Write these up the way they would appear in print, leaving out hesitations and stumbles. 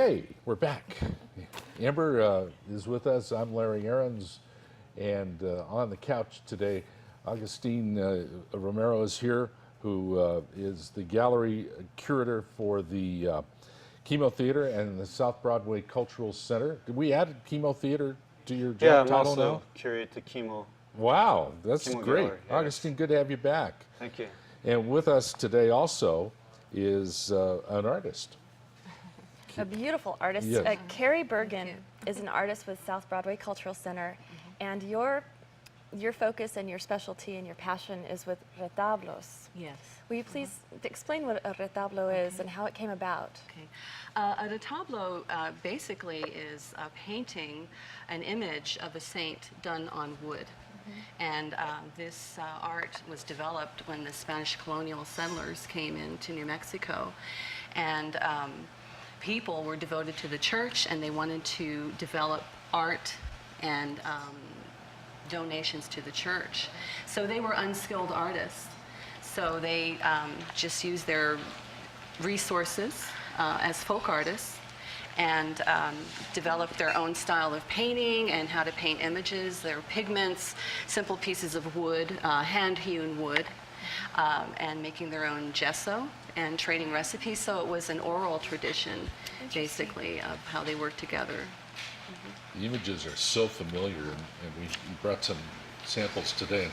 Okay, we're back. Amber is with us. I'm Larry Aarons, and on the couch today, Augustine Romero is here, who is the gallery curator for the Chemo Theater and the South Broadway Cultural Center. Did we add Chemo Theater to your Yeah, job I'm title also now? curate the chemo. Wow, that's Chemo great. gallery, yes. Augustine, good to have you back. Thank you. And with us today also is an artist. A beautiful artist. Yes. Kerry Bergen is an artist with South Broadway Cultural Center, and your focus and your specialty and your passion is with retablos. Yes. Will you please explain what a retablo is and how it came about? Okay. A retablo basically is painting an image of a saint done on wood. And this art was developed when the Spanish colonial settlers came into New Mexico. And people were devoted to the church, and they wanted to develop art and donations to the church. So they were unskilled artists. So they just used their resources as folk artists and developed their own style of painting and how to paint images, their pigments, simple pieces of wood, hand-hewn wood, and making their own gesso and trading recipes. So it was an oral tradition, basically, of how they worked together. The images are so familiar, and we brought some samples today.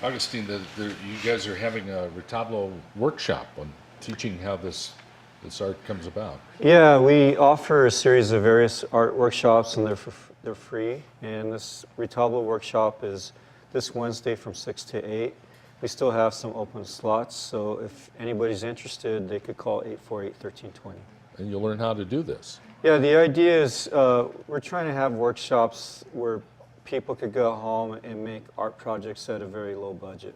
Augustine, you guys are having a retablo workshop on teaching how this art comes about. Yeah, we offer a series of various art workshops, and they're free. And this retablo workshop is this Wednesday from 6 to 8. We still have some open slots, so if anybody's interested, they could call 848-1320. And you'll learn how to do this. Yeah, the idea is we're trying to have workshops where people could go home and make art projects at a very low budget.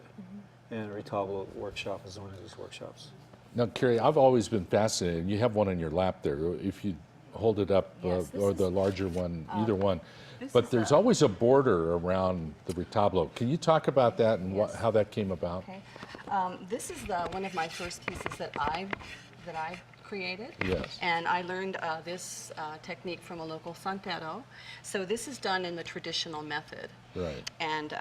And a retablo workshop is one of these workshops. Now, Kerry, I've always been fascinated. You have one in your lap there. If you hold it up, Yes, or the larger one, either one. this But is there's always a border around the retablo. Can you talk about that and how that came about? Okay. This is one of my first pieces that I created. Yes. And I learned this technique from a local santero. So this is done in the traditional method. Right. And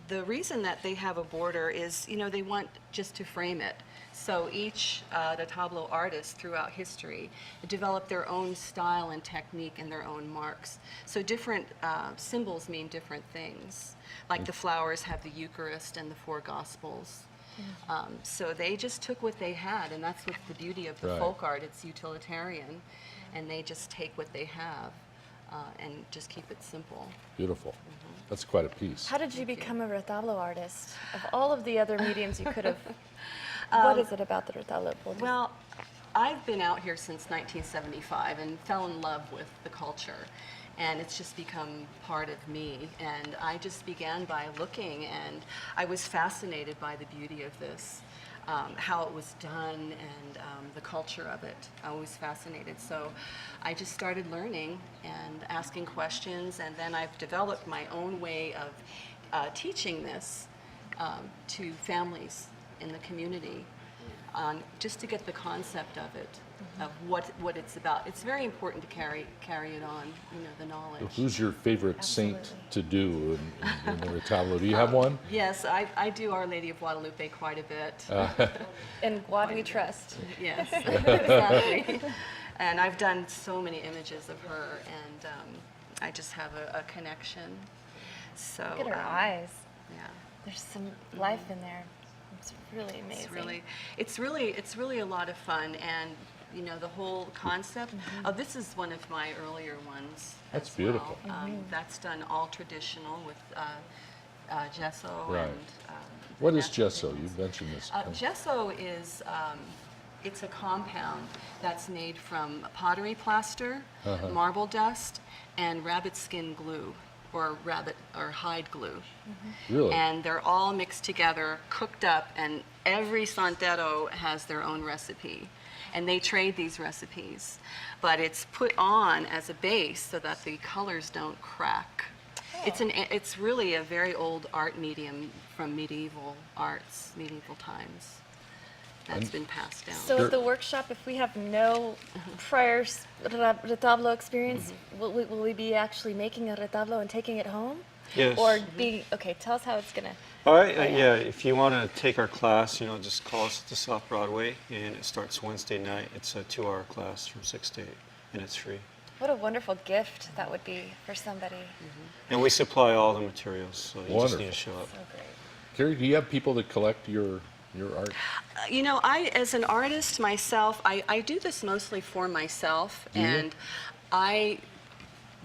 the reason that they have a border is, they want just to frame it. So each retablo artist throughout history developed their own style and technique and their own marks. So different symbols mean different things. Like the flowers have the Eucharist and the four Gospels. So they just took what they had, and that's what's the beauty of the Right. folk art. It's utilitarian, and they just take what they have and just keep it simple. Beautiful. That's quite a piece. How did you become a retablo artist? Of all of the other mediums you could have, what is it about the retablo? Well, I've been out here since 1975 and fell in love with the culture. And it's just become part of me. And I just began by looking, and I was fascinated by the beauty of this, how it was done, and the culture of it. I was fascinated. So I just started learning and asking questions, and then I've developed my own way of teaching this to families in the community, just to get the concept of it, of what it's about. It's very important to carry it on, the knowledge. Who's your favorite saint to do in the retablo? Do you have one? Yes, I do Our Lady of Guadalupe quite a bit. In God we trust. Yes, exactly. And I've done so many images of her, and I just have a connection. So Look at her eyes. yeah. There's some life in there. It's really amazing. It's really a lot of fun, and the whole concept. Oh, this is one of my earlier ones. That's as beautiful. Well. That's done all traditional with gesso. Right. And What is gesso? You mentioned this. gesso is it's a compound that's made from pottery plaster, marble dust, and rabbit skin glue, or hide glue. Really? And they're all mixed together, cooked up, and every santero has their own recipe. And they trade these recipes. But it's put on as a base so that the colors don't crack. It's really a very old art medium from medieval arts, medieval times. that's been passed down. So at the workshop, if we have no prior retablo experience, will we be actually making a retablo and taking it home? Yes. Or okay, tell us how it's gonna. All right, yeah, if you want to take our class, just call us at the South Broadway, and it starts Wednesday night. It's a 2-hour class from 6 to 8, and it's free. What a wonderful gift that would be for somebody. And we supply all the materials, so you just need Wonderful. to show up. So great. Kerry, do you have people that collect your art? I, as an artist myself, I do this mostly for myself, Do you? and I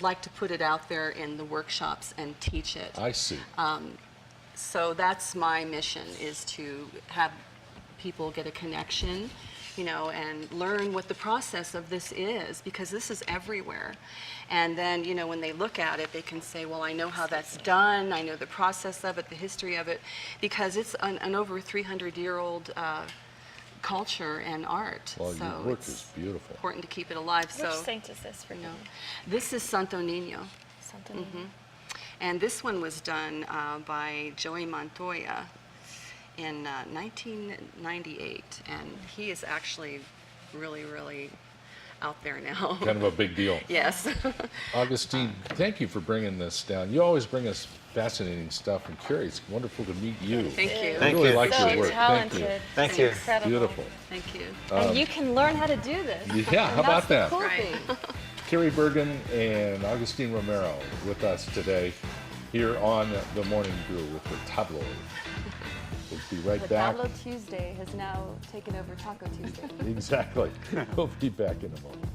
like to put it out there in the workshops and teach it. I see. So that's my mission, is to have people get a connection, and learn what the process of this is, because this is everywhere. And then, when they look at it, they can say, well, I know how that's done, I know the process of it, the history of it, because it's an over 300-year-old culture and art. Well, so your work it's is beautiful. important to keep it alive. Which So, saint is this for you? this is Santo Niño. Santo Niño. And this one was done by Joey Montoya in 1998. And he is actually really, really out there now. Kind of a big deal. Yes. Augustine, thank you for bringing this down. You always bring us fascinating stuff, and Kerry, it's wonderful to meet you. Thank you. I Thank really you. like So your work. talented. Thank you. Incredible. Beautiful. Thank you. And you can learn how to do this. Yeah, how And about that's that? the cool Right. thing. Kerry Bergen and Augustine Romero with us today here on The Morning Brew with the Tableau. We'll be right The back. Tableau Tuesday has now taken over Taco Tuesday. Exactly. We'll be back in a moment.